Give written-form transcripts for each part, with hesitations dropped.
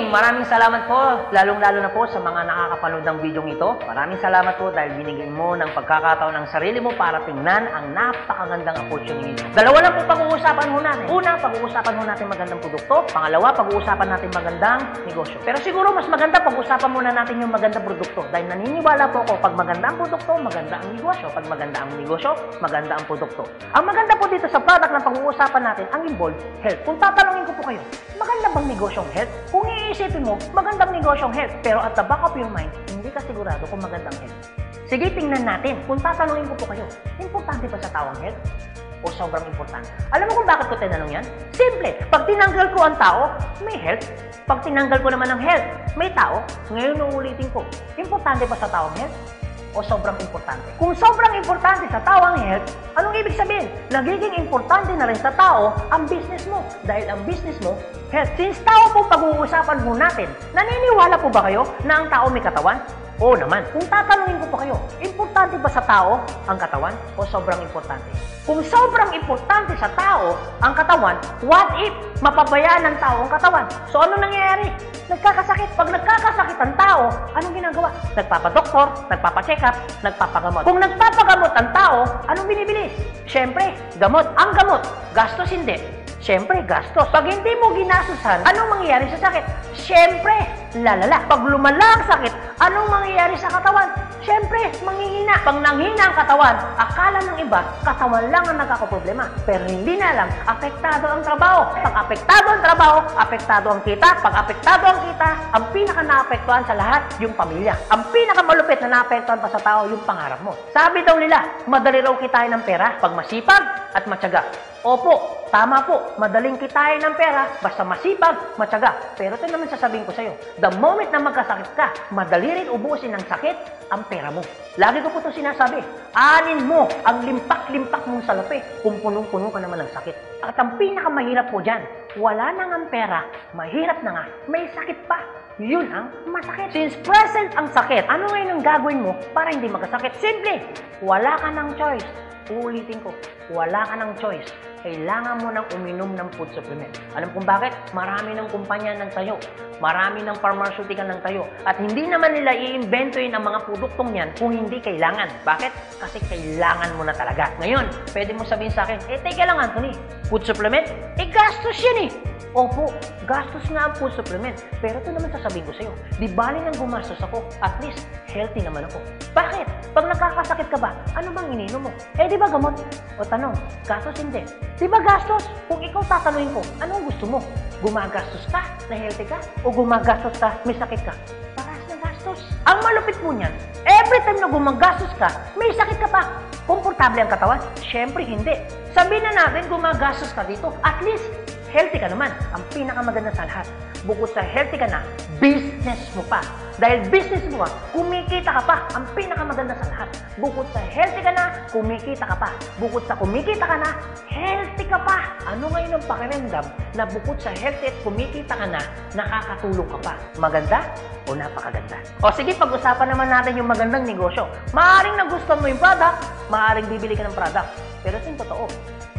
Maraming salamat po, lalong-lalo na po sa mga nakakapanood ng video ito. Maraming salamat po dahil binigyan mo ng pagkakataon ng sarili mo para tingnan ang napakagandang opportunity. Dalawa lang po pag-uusapan mo natin. Una, pag-uusapan mo natin magandang produkto. Pangalawa, pag-uusapan natin magandang negosyo. Pero siguro mas maganda pag-uusapan muna natin yung magandang produkto dahil naniniwala po ako pag maganda ang produkto, maganda ang negosyo. Pag maganda ang negosyo, maganda ang produkto. Ang maganda po dito sa product na pag-uusapan natin, ang involved health. Kung tatanungin ko po kayo, maganda bang negosyong health? Kung iisipin mo, magandang negosyong health. Pero at the back of your mind, hindi ka sigurado kung magandang health. Sige, tingnan natin. Kung tatanungin ko po kayo, importante ba sa tao ang health? O sobrang importante? Alam mo kung bakit ko tinanong yan? Simple. Pag tinanggal ko ang tao, may health. Pag tinanggal ko naman ang health, may tao. Ngayon uulitin ko, importante ba sa tao ang health? O sobrang importante? Kung sobrang importante sa tao ang health, anong ibig sabihin? Nagiging importante na rin sa tao ang business mo. Dahil ang business mo, health. Since tao po pag-uusapan po natin, naniniwala po ba kayo na ang tao may katawan? Oo naman. Kung tatanungin ko po kayo, importante ba sa tao ang katawan o sobrang importante? Kung sobrang importante sa tao ang katawan, what if mapabayaan ng tao ang katawan? So ano nangyayari? Nagkakasakit. Pag nagkakasakit ang tao, anong ginagawa? Nagpapadoktor, nagpapacheck up, nagpapagamot. Kung nagpapagamot ang tao, anong binibili? Siyempre, gamot. Ang gamot, gastos hindi. Siyempre, gastos. Pag hindi mo ginastusan, anong mangyayari sa sakit? Siyempre, lalala. Pag lumala ang sakit, anong mangyayari sa katawan? Siyempre, manghihina. Pag nanghina ang katawan, akala ng iba, katawan lang ang nagkakaproblema. Pero hindi na alam, apektado ang trabaho. Pag apektado ang trabaho, apektado ang kita. Pag apektado ang kita, ang pinaka-naapektuhan sa lahat, yung pamilya. Ang pinaka-malupit na naapektuhan pa sa tao, yung pangarap mo. Sabi daw nila, madali raw kitain ng pera pag masipag at matyaga. Opo, tama po, madaling kitain ng pera basta masipag, matyaga. Pero ito naman sasabihin ko sa'yo, the moment na magkasakit ka, madali rin ubusin ng sakit ang pera mo. Lagi ko po ito sinasabi, anin mo ang limpak-limpak mong salapi kung punong-puno ka naman ng sakit. At ang pinakamahirap po dyan, wala na nga pera, mahirap na nga, may sakit pa. Yun ang masakit. Since present ang sakit, ano ngayon ang gagawin mo para hindi magkasakit? Simple, wala ka ng choice. Uulitin ko, wala ka ng choice. Kailangan mo nang uminom ng food supplement. Alam kung bakit? Marami ng kumpanya ng tayo. Marami ng pharmaceutical ng tayo. At hindi naman nila i-inventoyin ang mga produktong yan kung hindi kailangan. Bakit? Kasi kailangan mo na talaga. Ngayon, pwede mo sabihin sa akin, teka lang Anthony, food supplement? Gastos yan eh. Opo, gastos nga ang food supplement. Pero ito naman sasabihin ko sa'yo, di bali nang gumastos ako, at least healthy naman ako. Bakit? Pag nakakasakit ka ba, ano bang ininom mo? Di ba gamot? O tanong, gastos hindi. Di ba gastos? Kung ikaw tatanungin ko, anong gusto mo? Gumagastos ka na healthy ka? O gumagastos ka, may sakit ka? Parehas na gastos. Ang malupit mo niyan, every time na gumagastos ka, may sakit ka pa. Komportable ang katawan? Siyempre hindi. Sabihin na natin gumagastos ka dito, at least healthy ka naman. Ang pinakamaganda sa lahat, bukod sa healthy ka na, business mo pa. Dahil business mo ka, kumikita ka pa. Ang pinakamaganda sa lahat, bukod sa healthy ka na, kumikita ka pa. Bukod sa kumikita ka na, healthy ka pa. Ano ngayon ang pakiramdam na bukod sa healthy at kumikita ka na, nakakatulong ka pa? Maganda o napakaganda? O sige, pag-usapan naman natin yung magandang negosyo. Maaaring nagustuhan mo yung product, maaaring bibili ka ng product. Pero ito yung totoo,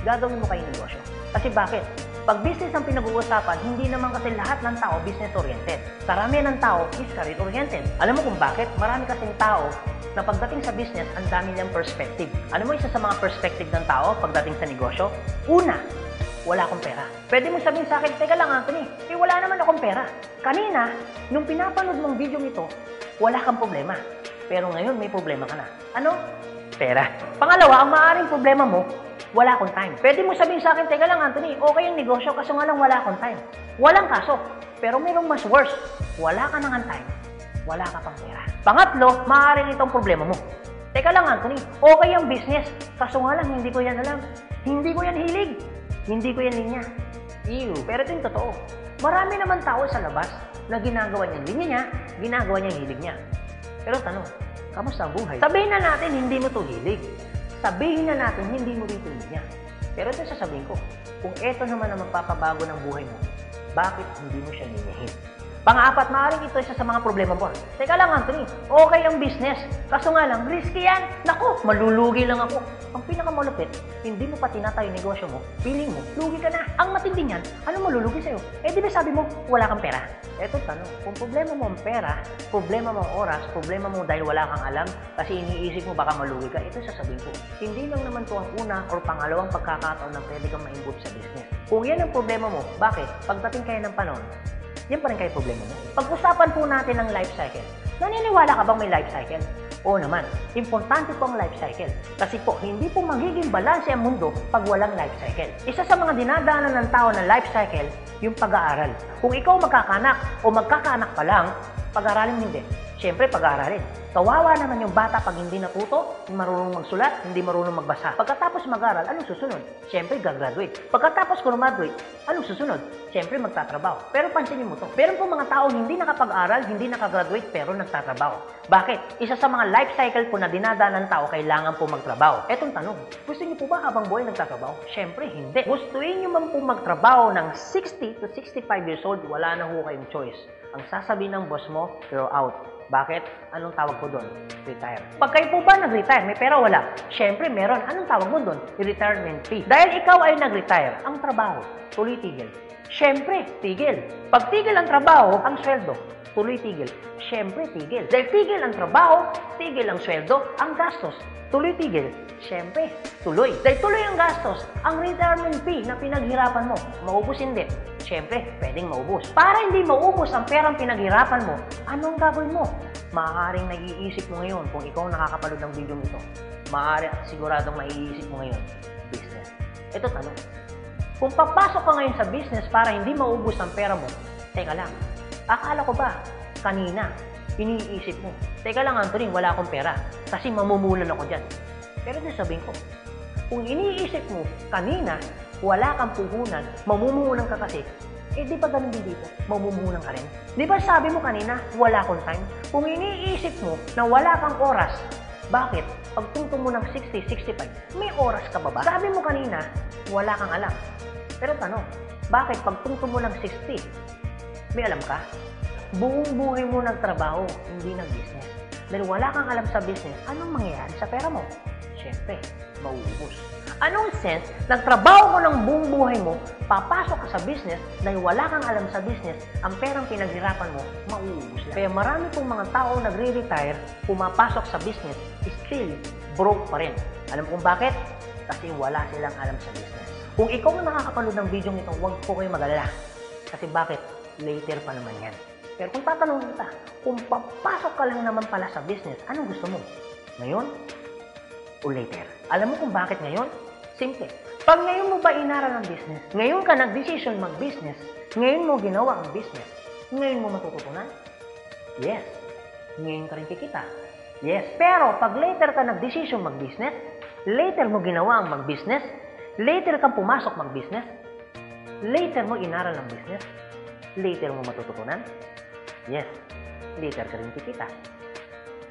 gagawin mo kayo negosyo. Kasi bakit? Pag business ang pinag-uusapan, hindi naman kasi lahat ng tao business-oriented. Karamihan ng tao is career-oriented. Alam mo kung bakit? Marami kasing tao na pagdating sa business, ang dami niyang perspective. Alam mo isa sa mga perspective ng tao pagdating sa negosyo? Una, wala akong pera. Pwede mong sabihin sa akin, teka lang Anthony, wala naman akong pera. Kanina, nung pinapanood mong video nito, wala kang problema. Pero ngayon, may problema ka na. Ano? Pera. Pangalawa, ang maaaring problema mo, wala akong time. Pwede mo sabihin sa akin, teka lang Anthony, okay yung negosyo kaso nga lang wala akong time. Walang kaso. Pero mayroong mas worse. Wala ka nang time. Wala ka pang pera. Pangatlo, maaaring itong problema mo. Teka lang Anthony, okay yung business. Kaso nga lang, hindi ko yan alam. Hindi ko yan hilig. Hindi ko yan linya. Ew. Pero ito yung totoo. Marami naman tao sa labas na ginagawa niya linya niya, ginagawa niya hilig niya. Pero tanong, kamusta ang buhay? Sabihin na natin, hindi mo to hilig. Sabihin na natin, hindi mo rito niya. Pero ito sasabihin ko, kung ito naman ang magpapabago ng buhay mo, bakit hindi mo siya ninyahin? Pang-apat, maaaring ito isa sa mga problema mo. Teka lang, Anthony, okay ang business. Kaso nga lang, risky yan. Naku, malulugi lang ako. Ang pinakamalupit, hindi mo pa tinatayo yung negosyo mo, feeling mo, lugi ka na. Ang matindi niyan, ano malulugi sa'yo? Eh di ba sabi mo, wala kang pera? Eto tanong, kung problema mo ang pera, problema mo ang oras, problema mo dahil wala kang alam, kasi iniisip mo baka malugi ka, ito sasabihin ko. Hindi lang naman to ang una or pangalawang pagkakataon na pwede kang ma-involve sa business. Kung yan ang problema mo, bakit? Pagdating kayo ng panahon, yan pa rin kayo problema mo. Pag-usapan po natin ang life cycle. Naniniwala ka bang may life cycle? Oo naman, importante po ang life cycle. Kasi po, hindi po magiging balanse ang mundo pag walang life cycle. Isa sa mga dinadaanan ng tao na life cycle, yung pag-aaral. Kung ikaw magkakanak o magkakanak pa lang, pag-aralin hindi. Siyempre, pag-aaralin. Kawawa naman yung bata pag hindi natuto, hindi marunong magsulat, hindi marunong magbasa. Pagkatapos mag-aral, anong susunod? Siyempre, gagraduate. Pagkatapos graduate, anong susunod? Siyempre, magtatrabaho. Pero pansinin mo to. Meron po mga tao hindi nakapag-aral, hindi nakagraduate, pero nagtatrabaho. Bakit? Isa sa mga life cycle po na dinadaan ng tao, kailangan po magtrabaho. Etong tanong, gusto niyo po ba habang buhay nagtatrabaho? Siyempre, hindi. Gustuin niyo man po magtrabaho ng 60 to 65 years old, wala na ho kayong choice. Ang sasabihin ng boss mo, you're out. Bakit? Anong tawag ko doon? Retire. Pag kayo po ba nag-retire, may pera wala? Siyempre, meron. Anong tawag mo doon? Retirement fee. Dahil ikaw ay nag-retire, ang trabaho, tuloy tigil. Siyempre, tigil. Pag tigil ang trabaho, ang sweldo, tuloy tigil. Siyempre, tigil. Dahil tigil ang trabaho, tigil ang sweldo, ang gastos, tuloy tigil. Siyempre, tuloy. Dahil tuloy ang gastos, ang retirement fee na pinaghirapan mo, maubos hindi. Siyempre, pwedeng maubos. Para hindi maubos ang perang pinaghirapan mo, anong gagawin mo? Maaaring nag-iisip mo ngayon kung ikaw nakakapanood ng video nito. Maaaring siguradong maiisip mo ngayon, business. Ito tanong. Kung papasok ka ngayon sa business para hindi maubos ang pera mo, teka lang, akala ko ba kanina iniisip mo, teka lang Anthony, wala akong pera kasi mamumulan ako dyan. Pero sasabihin ko, kung iniisip mo kanina, wala kang puhunan, mamumuhunan ka kasi, eh di ba ganun din dito? Mamumuhunan ka rin. Di ba sabi mo kanina, wala akong time? Kung iniisip mo na wala kang oras, bakit? Pagtungtong mo ng 60, 65, may oras ka ba ba? Sabi mo kanina, wala kang alam. Pero tanong, bakit pagtungtong mo ng 60, may alam ka? Buong buhay mo nagtrabaho, hindi nag-business. Dahil wala kang alam sa business, anong mangyayari sa pera mo? Siyempre, mauubos. Anong sense, nagtrabaho mo ng buong buhay mo, papasok ka sa business, dahil wala kang alam sa business, ang perang pinaghirapan mo, mauubos lang. Kaya marami pong mga tao nagre-retire, pumapasok sa business, still broke pa rin. Alam kung bakit? Kasi wala silang alam sa business. Kung ikaw ang nakakapanood ng video nito, huwag po kayo mag-alala. Kasi bakit? Later pa naman yan. Pero kung tatanungin kita, kung papasok ka lang naman pala sa business, anong gusto mo? Ngayon o later? Alam mo kung bakit ngayon? Simple. Pag ngayon mo ba inaral ang business, ngayon ka nag-decision mag-business, ngayon mo ginawa ang business, ngayon mo matututunan? Yes. Ngayon ka rin kikita? Yes. Pero pag later ka nag-decision mag-business, later mo ginawa ang mag-business, later kang pumasok mag-business, later mo inaral ang business, later mo matututunan? Yes. Later ka rin kikita?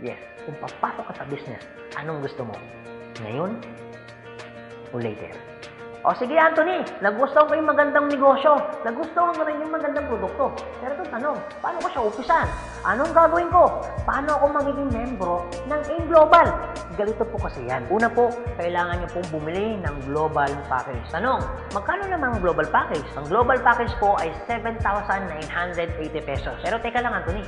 Yes. Kung papasok ka sa business, anong gusto mo? Ngayon o later? O sige Anthony, nagustuhan ko yung magandang negosyo, nagustuhan ko rin yung magandang produkto. Pero ito tanong, paano ko siya umpisan? Anong gagawin ko? Paano ako magiging membro ng AIM Global? Ganito po kasi yan. Una po, kailangan nyo pong bumili ng global package. Tanong, magkano naman ang global package? Ang global package po ay 7,980 pesos. Pero teka lang Anthony,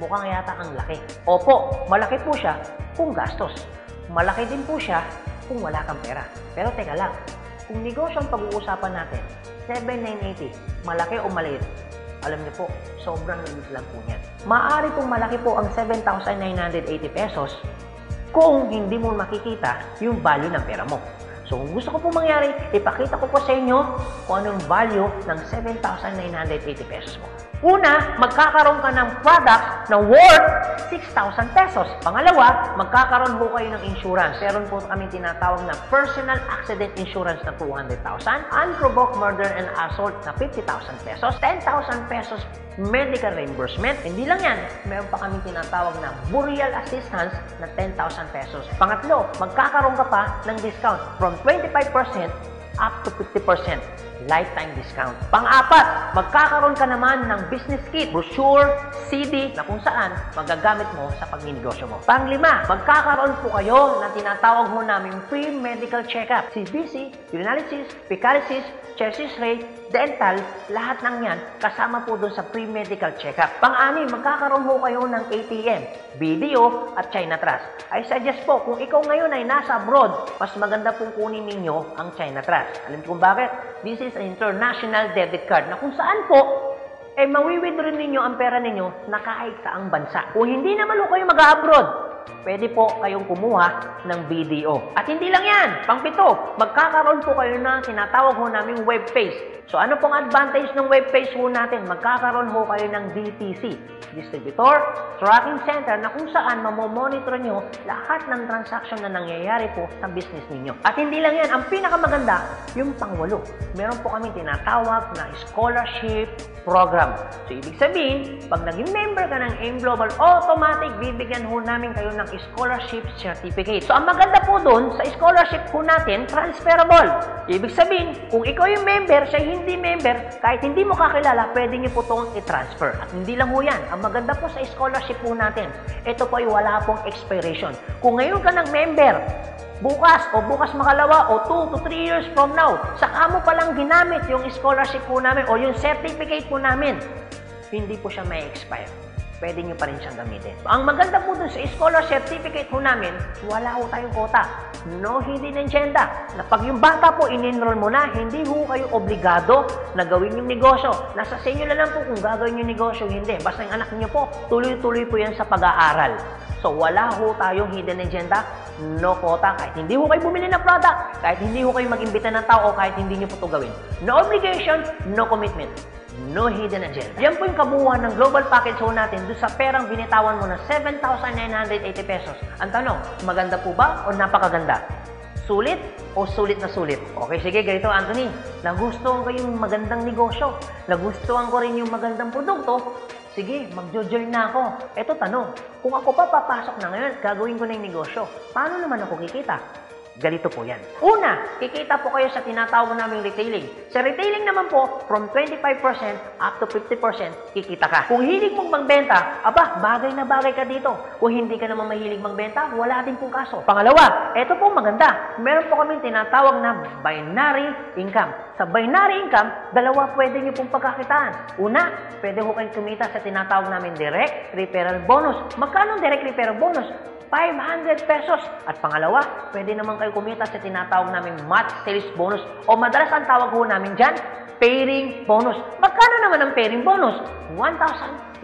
mukhang yata ang laki. Opo, malaki po siya kung gastos. Malaki din po siya kung wala kang pera. Pero teka lang, kung negosyo ang pag-uusapan natin, 7,980, malaki o maliit? Alam niyo po, sobrang liit lang po niyan. Maaari pong malaki po ang 7,980 pesos kung hindi mo makikita yung value ng pera mo. So kung gusto ko po mangyari, ipakita ko po sa inyo kung anong value ng 7,980 pesos mo. Una, magkakaroon ka ng product na worth 6,000 pesos. Pangalawa, magkakaroon po kayo ng insurance. Meron po kami tinatawag na personal accident insurance na 200,000, unprovoked murder and assault na 50,000 pesos, 10,000 pesos medical reimbursement. Hindi lang yan, meron pa kami tinatawag na burial assistance na 10,000 pesos. Pangatlo, magkakaroon ka pa ng discount from 25% up to 50%. lifetime discount. Pang-apat, magkakaroon ka naman ng business kit, brochure, CD na kung saan magagamit mo sa pagninegosyo mo. Pang-lima, magkakaroon po kayo na tinatawag mo namin free medical check-up. CBC, urinalysis, fecalysis, chest x-ray, dental, lahat ng yan kasama po doon sa free medical check-up. Pang-anim, magkakaroon po kayo ng ATM, BDO at China Trust. I suggest po, kung ikaw ngayon ay nasa abroad, mas maganda pong kunin ninyo ang China Trust. Alam niyo kung bakit? This is an international debit card na kung saan po, mawi-withdraw ninyo ang pera ninyo na kahit saang bansa. Kung hindi naman po kayo mag-abroad, pwede po kayong kumuha ng BDO. At hindi lang yan, pang-pito, magkakaroon po kayo ng tinatawag ho naming web page. So ano pong advantage ng web page ho natin? Magkakaroon ho kayo ng DTC, Distributor Tracking Center, na kung saan mamomonitor nyo lahat ng transaction na nangyayari po sa business ninyo. At hindi lang yan, ang pinakamaganda, yung pang-walo. Meron po kami tinatawag na scholarship program. So ibig sabihin, pag naging member ka ng AIM Global, automatic bibigyan ho namin kayo ng scholarship certificate. So ang maganda po doon, sa scholarship po natin, transferable. Ibig sabihin, kung ikaw yung member, siya hindi member, kahit hindi mo kakilala, pwede niyo po itong i-transfer. At hindi lang ho yan. Ang maganda po sa scholarship po natin, ito po ay wala pong expiration. Kung ngayon ka ng member, bukas o bukas makalawa o 2 to 3 years from now, saka mo palang ginamit yung scholarship po namin o yung certificate po namin, hindi po siya may expire. Pwede nyo pa rin siyang gamitin. Ang maganda po dun sa scholar certificate po namin, wala ho tayong quota. No hidden agenda. Na pag yung bata po in-enroll mo na, hindi ho kayo obligado na gawin yung negosyo. Nasa sa inyo na lang po kung gagawin yung negosyo, hindi. Basta yung anak niyo po, tuloy-tuloy po yan sa pag-aaral. So wala ho tayong hidden agenda, no quota. Kahit hindi ho kayo bumili ng product, kahit hindi ho kayo mag-imbita ng tao, kahit hindi nyo po ito gawin. No obligation, no commitment. No hidden agenda. Yan po yung kabuuan ng global package ho natin doon sa perang binitawan mo na 7,980 pesos. Ang tanong, maganda po ba o napakaganda? Sulit o sulit na sulit? Okay, sige, ganito Anthony. Nagustuhan ko yung magandang negosyo. Nagustuhan ko rin yung magandang produkto. Sige, mag-join na ako. Eto tanong, kung ako pa papasok na ngayon, gagawin ko na yung negosyo. Paano naman ako kikita? Ganito po yan. Una, kikita po kayo sa tinatawag naming retailing. Sa retailing naman po, from 25% up to 50%, kikita ka. Kung hilig mong magbenta, aba, bagay na bagay ka dito. Kung hindi ka naman mahilig magbenta, wala din pong kaso. Pangalawa, eto po maganda. Meron po kami tinatawag na binary income. Sa binary income, dalawa pwede nyo pong pagkakitaan. Una, pwede ho kayong kumita sa tinatawag namin direct referral bonus. Magkano direct referral bonus? 500 pesos. At pangalawa, pwede naman kayo kumita sa tinatawag namin match sales bonus o madalas ang tawag ho namin dyan, pairing bonus. Magkano naman ang pairing bonus? 1,500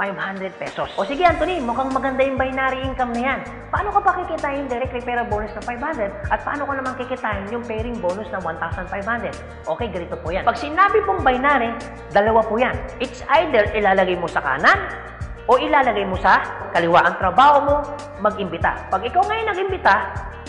pesos. O sige Anthony, mukhang maganda yung binary income na yan. Paano ka pa kikitain yung direct referral bonus na 500 at paano ka naman kikitain yung pairing bonus na 1,500? Okay, ganito po yan. Pag sinabi pong binary, dalawa po yan. It's either ilalagay mo sa kanan o ilalagay mo sa kaliwa. Ang trabaho mo, mag-imbita. Pag ikaw ngayon nag-imbita,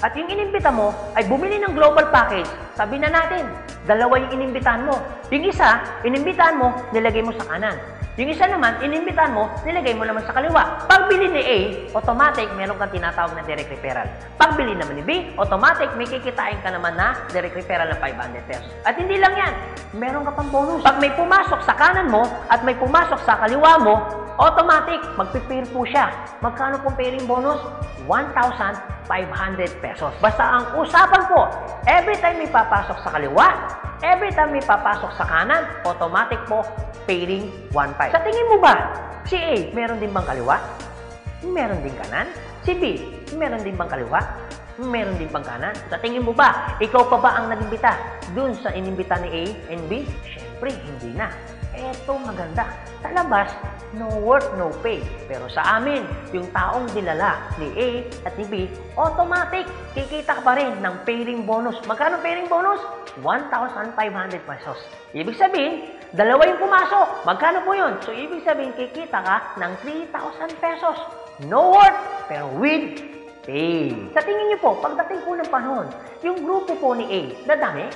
at yung inimbita mo ay bumili ng global package, sabi na natin, dalawa yung inimbitahan mo. Yung isa, inimbitahan mo, nilagay mo sa kanan. Yung isa naman, inimbitahan mo, nilagay mo naman sa kaliwa. Pagbili ni A, automatic, meron kang tinatawag na direct referral. Pagbili naman ni B, automatic, may kikitain ka naman na direct referral na 500 pesos. At hindi lang yan, meron ka pang bonus. Pag may pumasok sa kanan mo at may pumasok sa kaliwa mo, automatic, magpipair po siya. Magkano pong pairing bonus? 1,500 pesos. Basta ang usapan po, every time may papasok sa kaliwa, every time may papasok sa kanan, automatic po, pairing 1,500. Sa tingin mo ba, si A, meron din bang kaliwa? Meron din kanan? Si B, meron din bang kaliwa? Meron din bang kanan? Sa tingin mo ba, ikaw pa ba ang nag-imbita dun sa inimbita ni A and B? Siyempre, hindi na. Eto maganda. Sa labas, no work, no pay. Pero sa amin, yung taong dinala ni A at ni B, automatic, kikita ka pa rin ng pairing bonus. Magkano pairing bonus? 1,500 pesos. Ibig sabihin, dalawa yung pumasok. Magkano po yun? So, ibig sabihin, kikita ka ng 3,000 pesos. No work, pero with pay. Sa tingin niyo po, pagdating po ng panahon, yung grupo po ni A, dadami?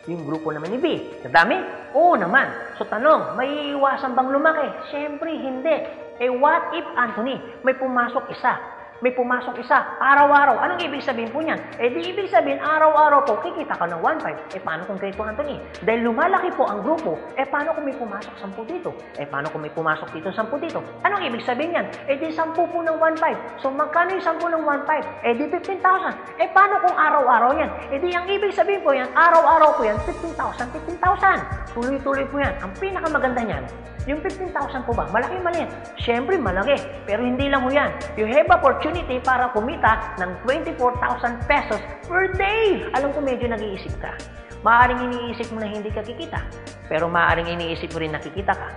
Yung grupo naman ni B, dadami? Oo naman. So tanong, may iwasan bang lumaki? Siyempre, hindi. Eh what if, Anthony, may pumasok isa? may pumasok isa, araw-araw. Anong ibig sabihin po niyan? Eh di ibig sabihin, araw-araw po, kikita ka ng 1.5. Eh paano kung ganito, Anthony? Dahil lumalaki po ang grupo, eh paano kung may pumasok 10 dito? Eh paano kung may pumasok dito 10 dito? Anong ibig sabihin yan? Eh di 10 po ng 1.5. So magkano yung 10 ng 1.5? Eh di 15,000. Eh paano kung araw-araw yan? Eh di ang ibig sabihin po yan, araw-araw po yan, 15,000, 15,000. Tuloy-tuloy po yan. Ang pinakamaganda niyan, yung 15,000 po ba? Malaki maliit? Siyempre malaki. Pero hindi lang mo yan. You have opportunity para kumita ng 24,000 pesos per day. Alam ko medyo nag-iisip ka. Maaaring iniisip mo na hindi ka kikita. Pero maaaring iniisip mo rin na kikita ka.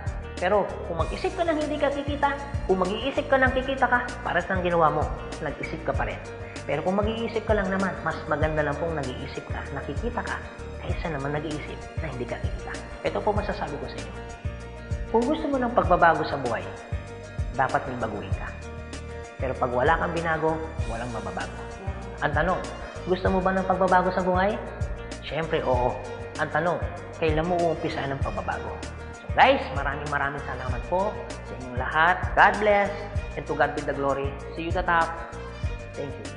Pero kung mag-isip ka ng hindi ka kikita, kung mag-iisip ka ng kikita ka, para sa ginawa mo, nag-isip ka pa rin. Pero kung mag-iisip ka lang naman, mas maganda lang pong nag-iisip ka, nakikita ka, kaysa naman nag-iisip na hindi ka kikita. Ito po masasabi ko sa inyo. Kung gusto mo ng pagbabago sa buhay, dapat may baguhin ka. Pero pag wala kang binago, walang mababago. Ang tanong, gusto mo ba ng pagbabago sa buhay? Siyempre, oo. Ang tanong, kailan mo uumpisahan ng pagbabago? So guys, maraming salamat po sa inyong lahat. God bless, and to God be the glory. See you at the top. Thank you.